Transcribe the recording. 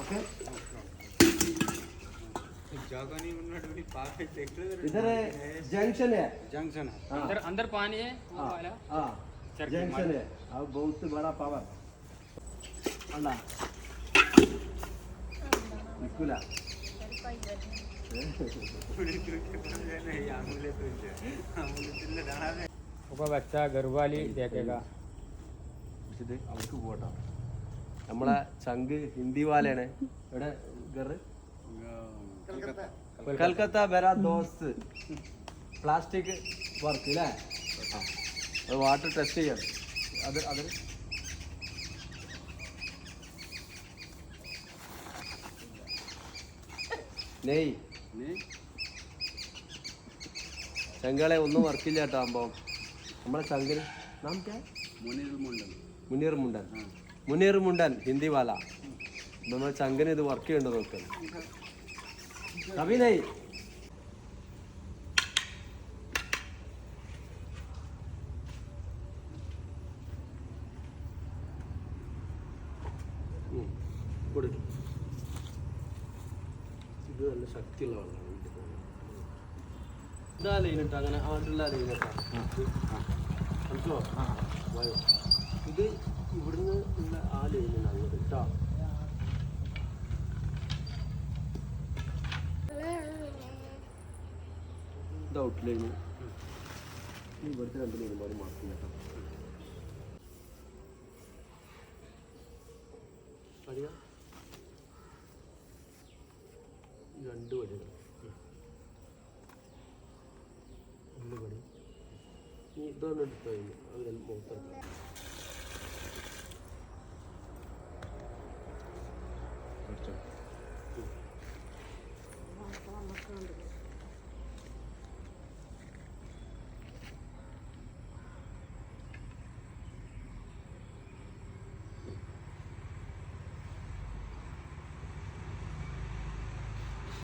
Okay इधर junction है। Junction है। अंदर अंदर पानी है। हाँ जंक्शन है। अब बहुत बड़ा पावर अल्लाह निकुला ऊपर बच्चा घरवाली देखेगा അവർക്ക് പോട്ടോ നമ്മളെ ചങ്ക് ഹിന്ദി വാലയാണ് ഇവിടെ കൽക്കത്ത ബെരാ ദോസ്ത് പ്ലാസ്റ്റിക് വർക്ക് അല്ലേ അത് വാട്ടർ ടെസ്റ്റ് ചെയ്യാം അത് നെയ് ചങ്കളെ ഒന്നും വർക്കില്ല കേട്ടോ അമ്പം നമ്മളെ ചങ്കിന് നമുക്ക് മുനീർ മുണ്ടൻ ഹിന്ദി വാല നമ്മളെ ചങ്കിന് ഇത് വർക്ക് ചെയ്യേണ്ടത് നോക്കാം അഭിനയ് കൊടുക്കും ഇത് നല്ല ശക്തിയുള്ള വെള്ളമാണ് ഇതാ ലൈനിട്ടോ അങ്ങനെ ആണ്ടുള്ള ലൈനിട്ടോ മനസ്സിലോ വായോ ഇത് ഇവിടുന്ന് ഉള്ള ആ ലൈനാണ് അങ്ങോട്ട് കേട്ടോ ഇത് ഔട്ട് ലൈന് ഇവിടുത്തെ 2 ലൈനുമാരും മാർക്ക് കേട്ടോ അറിയാം 2 വടികൾ 1 പടി ഇതാണ് എടുത്തു അതിന് അവർ മൊത്തം